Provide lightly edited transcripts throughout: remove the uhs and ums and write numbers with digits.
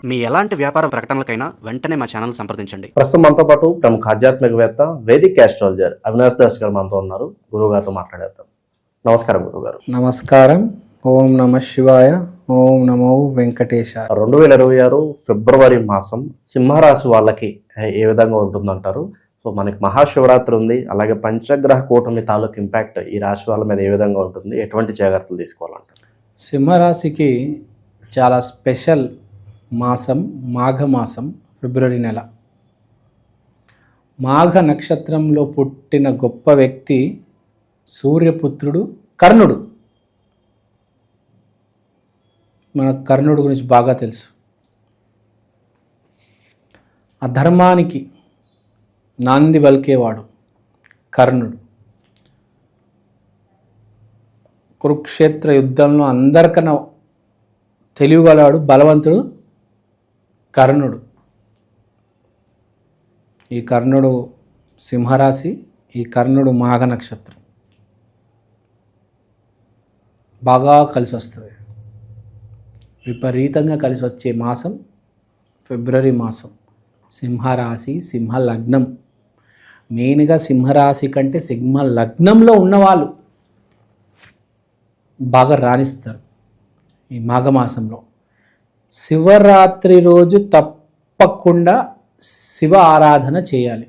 మీ ఎలాంటి వ్యాపార ప్రకటనలకైనా వెంటనే మా ఛానల్ సంప్రదించండి. ప్రస్తుతం మనతో పాటు ప్రముఖ ఆధ్యాత్మికవేత్త వేదిక్ ఆస్ట్రాలజర్ అవినాష్ దాస్ గారు మనతో ఉన్నారు. గురువు గారితో మాట్లాడేద్దాం. నమస్కారం గురువు గారు. నమస్కారం. ఓం నమ శివాయ. ఓం నమో వెంకటేశాయ. 2026 ఫిబ్రవరి మాసం సింహరాశి వాళ్ళకి ఏ విధంగా ఉంటుందంటారు? సో మనకి మహాశివరాత్రి ఉంది, అలాగే పంచగ్రహ కూటమి తాలూకు ఇంపాక్ట్ ఈ రాశి వాళ్ళ మీద ఏ విధంగా ఉంటుంది, ఎటువంటి జాగ్రత్తలు తీసుకోవాలంటారు? సింహరాశికి చాలా స్పెషల్ మాసం మాఘమాసం, ఫిబ్రవరి నెల. మాఘ నక్షత్రంలో పుట్టిన గొప్ప వ్యక్తి సూర్యపుత్రుడు కర్ణుడు. మనకు కర్ణుడు గురించి బాగా తెలుసు. ఆ ధర్మానికి నాంది పలికేవాడు కర్ణుడు. కురుక్షేత్ర యుద్ధంలో అందరికన్నా తెలివిగలవాడు, బలవంతుడు కర్ణుడు. ఈ కర్ణుడు సింహరాశి, ఈ కర్ణుడు మాఘ నక్షత్రం. బాగా కలిసి వస్తుంది, విపరీతంగా కలిసి వచ్చే మాసం ఫిబ్రవరి మాసం. సింహరాశి, సింహ లగ్నం. మెయిన్గా సింహరాశి కంటే సింహ లగ్నంలో ఉన్నవాళ్ళు బాగా రాణిస్తారు ఈ మాఘమాసంలో. శివరాత్రి రోజు తప్పకుండా శివ ఆరాధన చేయాలి.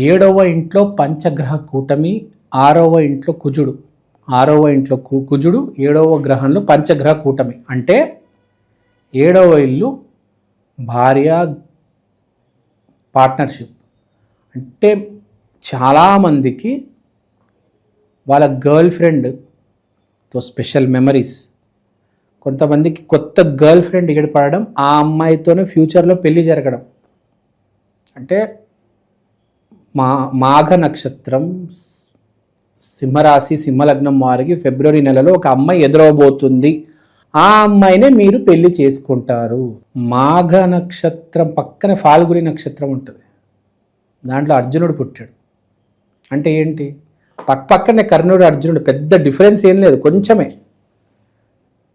7వ ఇంట్లో పంచగ్రహ కూటమి, 6వ ఇంట్లో కుజుడు. 6వ ఇంట్లో కుజుడు, 7వ గ్రహంలో పంచగ్రహ కూటమి. అంటే 7వ ఇల్లు భార్య పార్ట్నర్షిప్. అంటే చాలామందికి వాళ్ళ గర్ల్ ఫ్రెండ్తో స్పెషల్ మెమరీస్, కొంతమందికి కొత్త గర్ల్ ఫ్రెండ్ ఎగడపడడం, ఆ అమ్మాయితోనే ఫ్యూచర్లో పెళ్లి జరగడం. అంటే మాఘ నక్షత్రం, సింహరాశి, సింహలగ్నం వారికి ఫిబ్రవరి నెలలో ఒక అమ్మాయి ఎదురవబోతుంది. ఆ అమ్మాయినే మీరు పెళ్లి చేసుకుంటారు. మాఘ నక్షత్రం పక్కన ఫాల్గుని నక్షత్రం ఉంటుంది, దాంట్లో అర్జునుడు పుట్టాడు. అంటే ఏంటి, పక్కనే కర్ణుడు అర్జునుడు, పెద్ద డిఫరెన్స్ ఏం లేదు, కొంచెమే.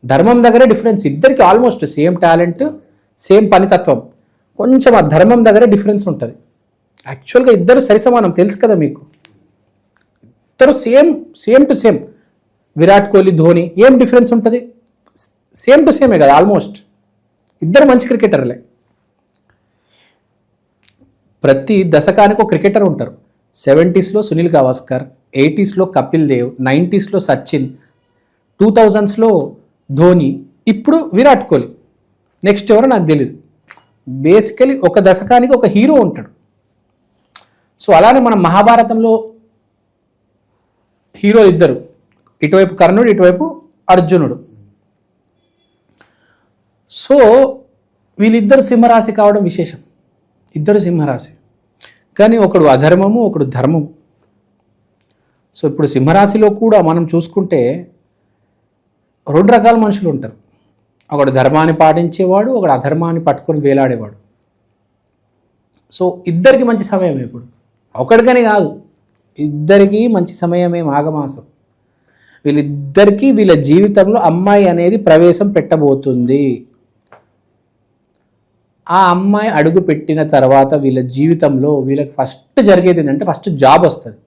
ధర్మం దగ్గరే డిఫరెన్స్. ఇద్దరికి ఆల్మోస్ట్ సేమ్ టాలెంట్, సేమ్ పనితత్వం, కొంచెం ఆ ధర్మం దగ్గరే డిఫరెన్స్ ఉంటుంది. యాక్చువల్గా ఇద్దరు సరిసమానం, తెలుసు కదా మీకు. ఇద్దరు same to same. Virat Kohli, Dhoni, ఏం డిఫరెన్స్ ఉంటుంది? సేమ్ టు సేమే కదా ఆల్మోస్ట్. ఇద్దరు మంచి క్రికెటర్లే. ప్రతి దశకానికి ఒక క్రికెటర్ ఉంటారు. 70s Sunil Gavaskar, 80s Kapil Dev, 90s Sachin, 2000s Dhoni, ఇప్పుడు విరాట్ కోహ్లీ. నెక్స్ట్ ఎవరో నాకు తెలియదు. బేసికలీ ఒక దశకానికి ఒక హీరో ఉంటాడు. సో అలానే మన మహాభారతంలో హీరో ఇద్దరు, ఇటువైపు కర్ణుడు, ఇటువైపు అర్జునుడు. సో వీళ్ళిద్దరు సింహరాశి కావడం విశేషం. ఇద్దరు సింహరాశి, కానీ ఒకడు అధర్మము, ఒకడు ధర్మము. సో ఇప్పుడు సింహరాశిలో కూడా మనం చూసుకుంటే 2 రకాల మనుషులు ఉంటారు. ఒకడు ధర్మాన్ని పాటించేవాడు, ఒకడు అధర్మాన్ని పట్టుకొని వేలాడేవాడు. సో ఇద్దరికి మంచి సమయం. ఇప్పుడు ఒకడికని కాదు, ఇద్దరికీ మంచి సమయమే మాఘమాసం. వీళ్ళిద్దరికీ వీళ్ళ జీవితంలో అమ్మాయి అనేది ప్రవేశం పెట్టబోతుంది. ఆ అమ్మాయి అడుగు పెట్టిన తర్వాత వీళ్ళ జీవితంలో వీళ్ళకి ఫస్ట్ జరిగేది ఏంటంటే, ఫస్ట్ జాబ్ వస్తుంది.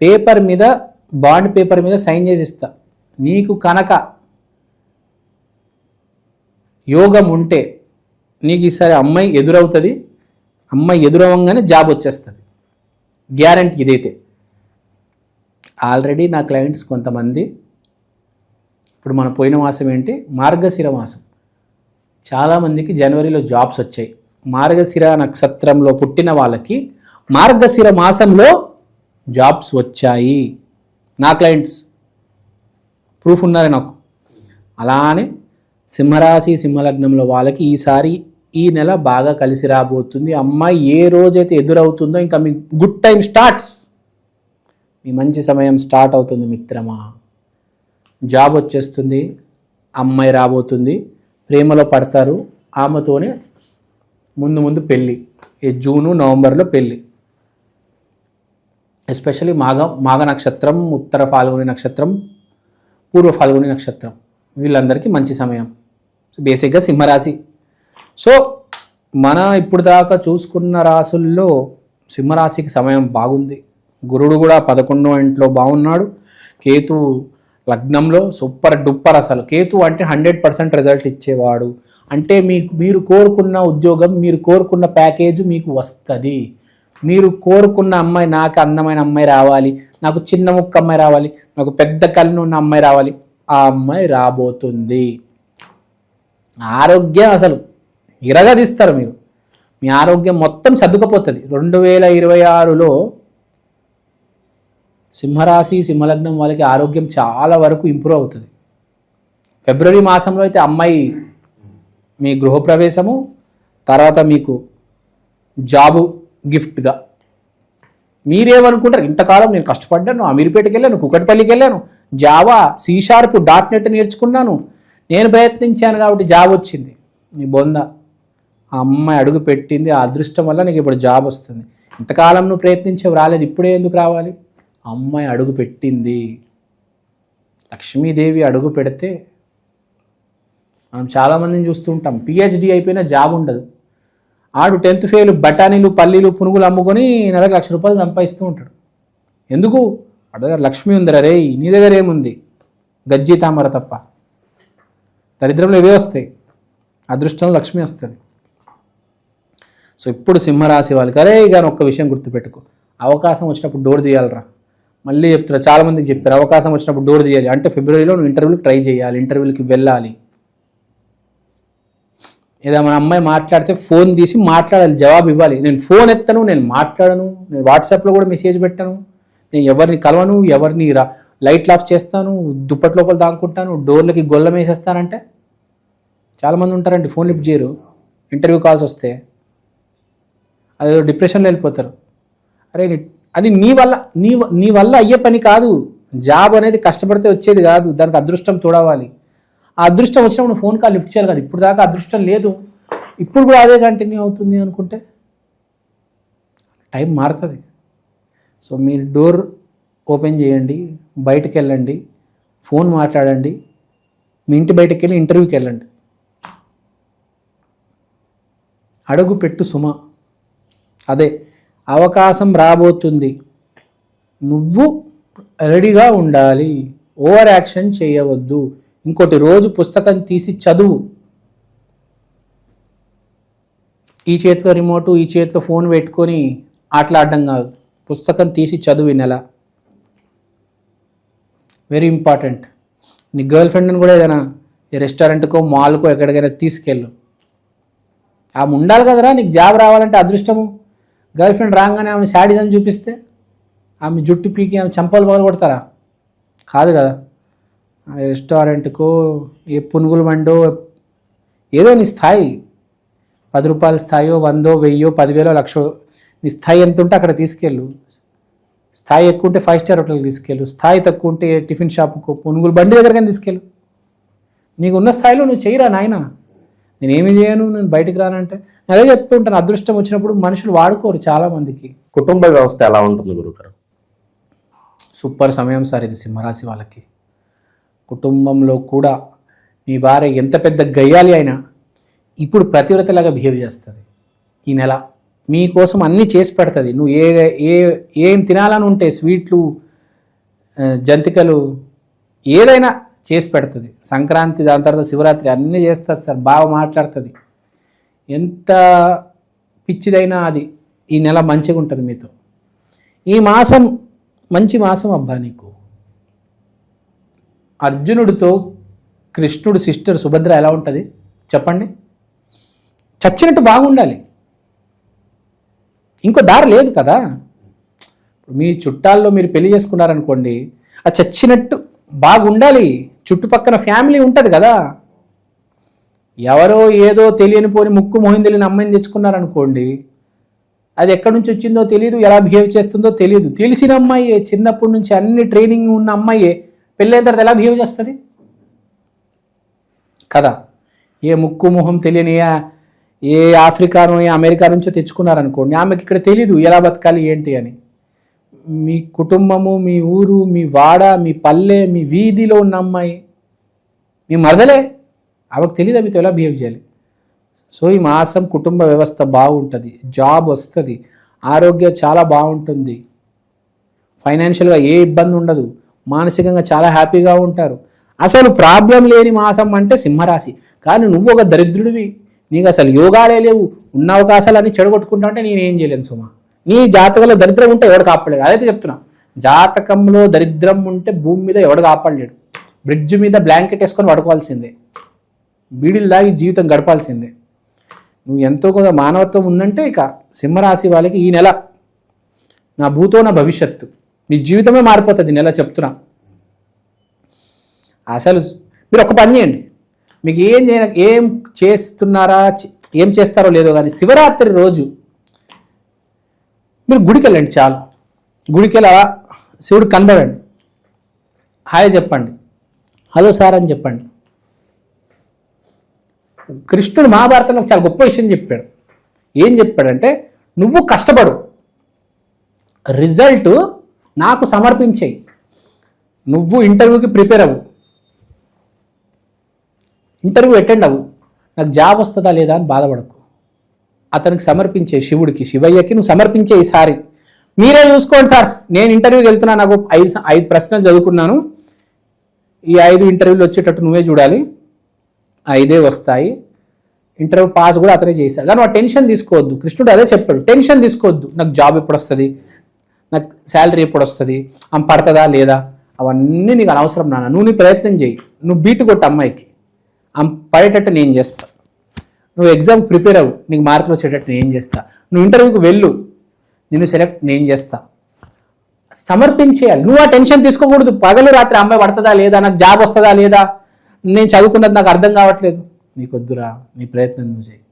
పేపర్ మీద, బాండ్ పేపర్ మీద సైన్ చేసి ఇస్తా, నీకు కనుక యోగం ఉంటే నీకు ఈసారి అమ్మాయి ఎదురవుతుంది, అమ్మాయి ఎదురవ్వగానే జాబ్ వచ్చేస్తుంది, గ్యారంటీ. ఇదైతే ఆల్రెడీ నా క్లయింట్స్ కొంతమంది, ఇప్పుడు మన పోయిన మాసం ఏంటి, మార్గశిర మాసం, చాలామందికి జనవరిలో జాబ్స్ వచ్చాయి. మార్గశిర నక్షత్రంలో పుట్టిన వాళ్ళకి మార్గశిర మాసంలో జాబ్స్ వచ్చాయి. నా క్లయింట్స్ ప్రూఫ్ ఉన్నారు నాకు. అలానే సింహరాశి, సింహలగ్నంలో వాళ్ళకి ఈసారి ఈ నెల బాగా కలిసి రాబోతుంది. అమ్మాయి ఏ రోజైతే ఎదురవుతుందో ఇంకా మీ గుడ్ టైం స్టార్ట్స్, మీ మంచి సమయం స్టార్ట్ అవుతుంది మిత్రమా. జాబ్ వచ్చేస్తుంది, అమ్మాయి రాబోతుంది, ప్రేమలో పడతారు, ఆమెతోనే ముందు పెళ్ళి. ఈ జూను, నవంబర్లో పెళ్ళి. ఎస్పెషల్లీ మాఘ నక్షత్రం, ఉత్తర ఫాల్గుని నక్షత్రం, పూర్వ ఫాల్గుని నక్షత్రం, వీళ్ళందరికీ మంచి సమయం. బేసిక్గా సింహరాశి సో మన ఇప్పుడు దాకా చూసుకున్న రాసుల్లో సింహరాశికి సమయం బాగుంది. గురుడు కూడా 11వ ఇంట్లో బాగున్నాడు. కేతు లగ్నంలో సూపర్ డూపర్. అసలు కేతు అంటే 100% రిజల్ట్ ఇచ్చేవాడు. అంటే మీరు కోరుకున్న ఉద్యోగం, మీరు కోరుకున్న ప్యాకేజ్ మీకు వస్తుంది. మీరు కోరుకున్న అమ్మాయి, నాకు అందమైన అమ్మాయి రావాలి, నాకు చిన్న ముక్క అమ్మాయి రావాలి, నాకు పెద్ద కళ్ళు ఉన్న అమ్మాయి రావాలి, ఆ అమ్మాయి రాబోతుంది. ఆరోగ్యం అసలు ఇరగదీస్తారు మీరు. మీ ఆరోగ్యం మొత్తం సర్దుకపోతుంది. 2026లో సింహరాశి సింహలగ్నం వాళ్ళకి ఆరోగ్యం చాలా వరకు ఇంప్రూవ్ అవుతుంది. ఫిబ్రవరి మాసంలో అయితే అమ్మాయి మీ గృహప్రవేశము, తర్వాత మీకు జాబు గిఫ్ట్గా. మీరేమనుకుంటారు, ఇంతకాలం నేను కష్టపడ్డాను, అమీర్పేటకి వెళ్ళాను, కుకట్పల్లికి వెళ్ళాను, జావా C# .NET నేర్చుకున్నాను, నేను ప్రయత్నించాను కాబట్టి జాబ్ వచ్చింది. నీ బొంద, ఆ అమ్మాయి అడుగు పెట్టింది, ఆ అదృష్టం వల్ల నీకు ఇప్పుడు జాబ్ వస్తుంది. ఇంతకాలం నువ్వు ప్రయత్నించేవి రాలేదు, ఇప్పుడే ఎందుకు రావాలి? అమ్మాయి అడుగు పెట్టింది. లక్ష్మీదేవి అడుగు పెడితే మనం చాలామందిని చూస్తూ ఉంటాం, PhD అయిపోయినా జాబ్ ఉండదు. ఆడు 10th ఫెయిల్ బఠానీలు పల్లీలు పునుగులు అమ్ముకొని నెలకు ₹1,00,000 సంపాదిస్తూ ఉంటాడు. ఎందుకు? వాడి దగ్గర లక్ష్మి ఉందిరా రే, నీ దగ్గర ఏముంది? గజ్జి తామర తప్ప. దరిద్రంలో ఇవే వస్తాయి, అదృష్టంలో లక్ష్మి వస్తుంది. సో ఇప్పుడు సింహరాశి వాళ్ళకి అరే కానీ ఒక్క విషయం గుర్తుపెట్టుకో, అవకాశం వచ్చినప్పుడు డోర్ తీయాలరా. మళ్ళీ చెప్తున్నా, చాలామందికి చెప్పారు అవకాశం వచ్చినప్పుడు డోర్ తీయాలి అంటే ఫిబ్రవరిలో నువ్వు ఇంటర్వ్యూకి ట్రై చేయాలి, ఇంటర్వ్యూలకి వెళ్ళాలి. ఏదో మన అమ్మాయి మాట్లాడితే ఫోన్ తీసి మాట్లాడాలి, జవాబు ఇవ్వాలి. నేను ఫోన్ ఎత్తను, నేను మాట్లాడను, నేను వాట్సాప్లో కూడా మెసేజ్ పెట్టాను, నేను ఎవరిని కలవను, ఎవరిని లైట్లు ఆఫ్ చేస్తాను, దుప్పటి లోపల దాక్కుంటాను, డోర్లకి గొల్లం వేసేస్తానంటే చాలామంది ఉంటారండి, ఫోన్ లిఫ్ట్ చేయరు. ఇంటర్వ్యూ కాల్స్ వస్తే అదే డిప్రెషన్లో వెళ్ళిపోతారు. అరే అది నీ వల్ల అయ్యే పని కాదు. జాబ్ అనేది కష్టపడితే వచ్చేది కాదు, దానికి అదృష్టం తోడవాలి. ఆ అదృష్టం వచ్చినప్పుడు ఫోన్ కాల్ లిఫ్ట్ చేయాలి కదా. ఇప్పుడు దాకా అదృష్టం లేదు, ఇప్పుడు కూడా అదే కంటిన్యూ అవుతుంది అనుకుంటే టైం మారుతుంది. సో మీరు డోర్ ఓపెన్ చేయండి, బయటకు వెళ్ళండి, ఫోన్ మాట్లాడండి, మీ ఇంటి బయటకు వెళ్ళి ఇంటర్వ్యూకి వెళ్ళండి. అడుగు పెట్టు సుమ, అదే అవకాశం రాబోతుంది. నువ్వు రెడీగా ఉండాలి, ఓవర్ యాక్షన్ చేయవద్దు. ఇంకోటి, రోజు పుస్తకం తీసి చదువు. ఈ చేతిలో రిమోటు, ఈ చేతిలో ఫోన్ పెట్టుకొని ఆటలాడడం కాదు, పుస్తకం తీసి చదువు ఈ నెల. Very important. నీ గర్ల్ ఫ్రెండ్ని కూడా ఏదైనా రెస్టారెంట్కో మాల్కో ఎక్కడికైనా తీసుకెళ్ళు. ఆమె ఉండాలి కదరా నీకు జాబ్ రావాలంటే అదృష్టము. గర్ల్ ఫ్రెండ్ రాగానే ఆమె శాడిజం చూపిస్తే ఆమె జుట్టు పీకి ఆమె చంపలు పగలు కొడతారా? కాదు కదా. రెస్టారెంట్కో ఏ పునుగులు వండో, ఏదో నీ స్థాయి, ₹10 స్థాయో, 100, 1000, 10,000, 1,00,000 నీ స్థాయి ఎంత ఉంటే అక్కడ తీసుకెళ్ళు. స్థాయి ఎక్కువ ఉంటే 5 స్టార్ హోటల్కి తీసుకెళ్ళు, స్థాయి తక్కువ ఉంటే టిఫిన్ షాప్కో పునుగులు బండి దగ్గరకైనా తీసుకెళ్ళు. నీకు ఉన్న స్థాయిలో నువ్వు చేయరా నాయన. నేనేమి చేయను, నేను బయటికి రానంటే అదే చెప్తూ ఉంటాను. అదృష్టం వచ్చినప్పుడు మనుషులు వాడుకోరు చాలామందికి. కుటుంబ వ్యవస్థ ఎలా ఉంటుంది గురుగారు? సూపర్ సమయం సార్ ఇది సింహరాశి వాళ్ళకి. కుటుంబంలో కూడా మీ భార్య ఎంత పెద్ద గయ్యాలి అయినా ఇప్పుడు ప్రతివ్రతలాగా బిహేవ్ చేస్తుంది. ఈ నెల మీకోసం అన్నీ చేసి పెడుతుంది. నువ్వు ఏం తినాలని ఉంటే స్వీట్లు, జంతికలు ఏదైనా చేసి పెడుతుంది. సంక్రాంతి, దాని తర్వాత శివరాత్రి అన్నీ చేస్తుంది సార్. బాగా మాట్లాడుతుంది. ఎంత పిచ్చిదైనా అది ఈ నెల మంచిగా ఉంటుంది మీతో. ఈ మాసం మంచి మాసం అబ్బా నీకు. అర్జునుడితో కృష్ణుడు సిస్టర్ సుభద్ర ఎలా ఉంటుంది చెప్పండి? చచ్చినట్టు బాగుండాలి, ఇంకో దారి లేదు కదా. మీ చుట్టాల్లో మీరు పెళ్లి చేసుకున్నారనుకోండి, ఆ చచ్చినట్టు బాగుండాలి. చుట్టుపక్కల ఫ్యామిలీ ఉంటుంది కదా. ఎవరో ఏదో తెలియని పోని ముక్కు మొహిం తెలియని అమ్మాయిని తెచ్చుకున్నారనుకోండి, అది ఎక్కడి నుంచి వచ్చిందో తెలియదు, ఎలా బిహేవ్ చేస్తుందో తెలియదు. తెలిసిన అమ్మాయే, చిన్నప్పటి నుంచి అన్ని ట్రైనింగ్ ఉన్న అమ్మాయే పెళ్ళైన తర్వాత ఎలా బిహేవ్ చేస్తుంది కదా. ఏ ముక్కు మొహం తెలియని ఏ ఆఫ్రికానో ఏ అమెరికా నుంచో తెచ్చుకున్నారనుకోండి, ఆమెకి ఇక్కడ తెలీదు ఎలా బతకాలి ఏంటి అని. మీ కుటుంబము, మీ ఊరు, మీ వాడ, మీ పల్లె, మీ వీధిలో ఉన్న అమ్మాయి మీ మరదలే, ఆమెకు తెలియదా మీతో ఎలా బిహేవ్ చేయాలి. సో ఈ మాసం కుటుంబ వ్యవస్థ బాగుంటుంది, జాబ్ వస్తుంది, ఆరోగ్యం చాలా బాగుంటుంది, ఫైనాన్షియల్గా ఏ ఇబ్బంది ఉండదు, మానసికంగా చాలా హ్యాపీగా ఉంటారు. అసలు ప్రాబ్లం లేని మాసం అంటే సింహరాశి. కానీ నువ్వు ఒక దరిద్రుడివి, నీకు అసలు యోగాలే లేవు, ఉన్న అవకాశాలు అన్ని చెడగొట్టుకుంటా అంటే నేనేం చేయలేను సుమా. నీ జాతకంలో దరిద్రం ఉంటే ఎవడు కాపాడలేడు. అదైతే చెప్తున్నా, జాతకంలో దరిద్రం ఉంటే భూమి మీద ఎవడు కాపాడలేడు. బ్రిడ్జ్ మీద బ్లాంకెట్ వేసుకొని పడుకోవాల్సిందే, బీడీలు దాగి జీవితం గడపాల్సిందే. నువ్వు ఎంతో కొంత మానవత్వం ఉందంటే ఇక సింహరాశి వాళ్ళకి ఈ నెల నా భూతో నా భవిష్యత్తు, మీ జీవితమే మారిపోతుంది ఈ నెల చెప్తున్నా. అసలు మీరు ఒక పని చేయండి, మీకు ఏం చేస్తున్నారా ఏం చేస్తారో లేదో కానీ శివరాత్రి రోజు మీరు గుడికి వెళ్ళండి. చాలు, గుడికి వెళ్ళి అలా శివుడు కనబడండి, హాయ్ చెప్పండి, హలో సార్ అని చెప్పండి. కృష్ణుడు మహాభారతంలో చాలా గొప్ప విషయం చెప్పాడు. ఏం చెప్పాడంటే, నువ్వు కష్టపడు, రిజల్ట్ నాకు సమర్పించేయి. నువ్వు ఇంటర్వ్యూకి ప్రిపేర్ అవ్వు, ఇంటర్వ్యూ అటెండ్ అవ్వు, నాకు జాబ్ వస్తుందా లేదా అని బాధపడకు. అతనికి సమర్పించే శివుడికి, శివయ్యకి నువ్వు సమర్పించే. ఈసారి మీరే చూసుకోండి సార్, నేను ఇంటర్వ్యూకి వెళ్తున్నా, నాకు ఐదు ప్రశ్నలు చదువుకున్నాను, ఈ 5 ఇంటర్వ్యూలు వచ్చేటట్టు నువ్వే చూడాలి, 5 వస్తాయి, ఇంటర్వ్యూ పాస్ కూడా అతనే చేస్తాడు. కానీ వాడు టెన్షన్ తీసుకోవద్దు. కృష్ణుడు అదే చెప్పాడు, టెన్షన్ తీసుకోవద్దు. నాకు జాబ్ ఎప్పుడు వస్తుంది, నాకు శాలరీ ఎప్పుడు వస్తుంది, ఆమె పడుతుందా లేదా, అవన్నీ నీకు అనవసరం నాన్న. నువ్వు నీ ప్రయత్నం చేయి, నువ్వు బీట్ కొట్టు అమ్మాయికి, ఆమె పడేటట్టు నేను చేస్తా. నువ్వు ఎగ్జామ్ ప్రిపేర్ అవ్వు, నీకు మార్కులు వచ్చేటట్టు నేను చేస్తా. నువ్వు ఇంటర్వ్యూకి వెళ్ళు, నిన్ను సెలెక్ట్ నేను చేస్తా. సమర్పించేయాలి. నువ్వు ఆ టెన్షన్ తీసుకోకూడదు. పగలు రాత్రి అమ్మాయి పడుతుందా లేదా, నాకు జాబ్ వస్తుందా లేదా, నేను చదువుకున్నది నాకు అర్థం కావట్లేదు, నీకు వద్దురా. నీ ప్రయత్నం నువ్వు చేయి,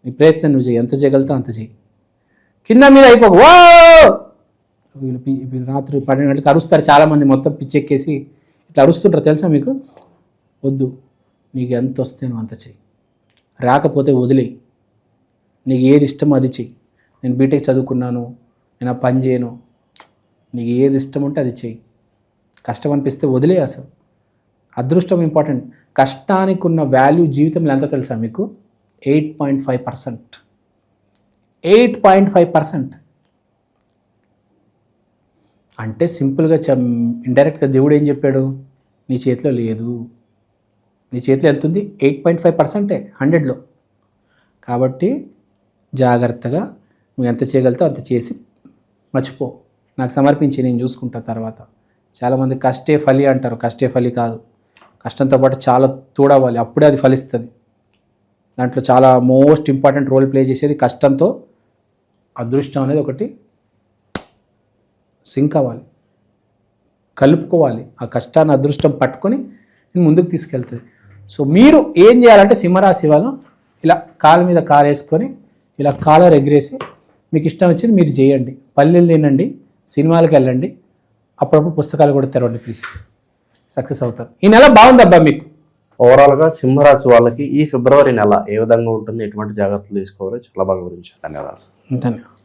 నీ ప్రయత్నం నువ్వు చేయి, ఎంత చేయగలుగుతావు అంత చేయి. కింద మీద అయిపోకు. ఓ వీళ్ళు రాత్రి 12 గంటలకు అరుస్తారు చాలామంది, మొత్తం పిచ్చెక్కేసి ఇట్లా అరుస్తుంటారు తెలుసా మీకు. వద్దు, నీకు ఎంత వస్తే నువ్వు అంత చెయ్యి, రాకపోతే వదిలేయి. నీకు ఏది ఇష్టమో అది చెయ్యి. నేను బీటెక్ చదువుకున్నాను, నేను ఆ పని చేయను, నీకు ఏది ఇష్టం ఉంటే అది చెయ్యి. కష్టం అనిపిస్తే వదిలే. అసలు అదృష్టం ఇంపార్టెంట్. కష్టానికి ఉన్న వాల్యూ జీవితంలో ఎంత తెలుసా మీకు? 8.5%. 8.5% అంటే సింపుల్గా ఇండైరెక్ట్గా దేవుడు ఏం చెప్పాడు, నీ చేతిలో లేదు. నీ చేతిలో ఎంత ఉంది? 8.5%, 100లో. కాబట్టి జాగ్రత్తగా నువ్వు ఎంత చేయగలుగుతావు అంత చేసి మర్చిపో, నాకు సమర్పించి నేను చూసుకుంటా తర్వాత. చాలామంది కష్టే ఫలి అంటారు, కష్టే ఫలి కాదు. కష్టంతో పాటు చాలా తోడవాలి, అప్పుడే అది ఫలిస్తుంది. దాంట్లో చాలా మోస్ట్ ఇంపార్టెంట్ రోల్ ప్లే చేసేది కష్టంతో అదృష్టం అనేది ఒకటి సింక్ అవ్వాలి, కలుపుకోవాలి. ఆ కష్టాన్ని అదృష్టం పట్టుకొని నేను ముందుకు తీసుకెళ్తుంది. సో మీరు ఏం చేయాలంటే సింహరాశి వాళ్ళు ఇలా కాలు మీద కాలు వేసుకొని ఇలా కాలర్ ఎగిరేసి మీకు ఇష్టం వచ్చింది మీరు చేయండి. పల్లెలు తినండి, సినిమాలకు వెళ్ళండి, అప్పుడప్పుడు పుస్తకాలు కూడా తెరవండి, ప్లీజ్. సక్సెస్ అవుతారు. ఈ నెల బాగుందబ్బా మీకు. ఓవరాల్గా సింహరాశి వాళ్ళకి ఈ ఫిబ్రవరి నెల ఏ విధంగా ఉంటుంది, ఎటువంటి జాగ్రత్తలు తీసుకోవాలో చాలా బాగా వివరించారు. ధన్యవాదాలు. ధన్యవాదాలు.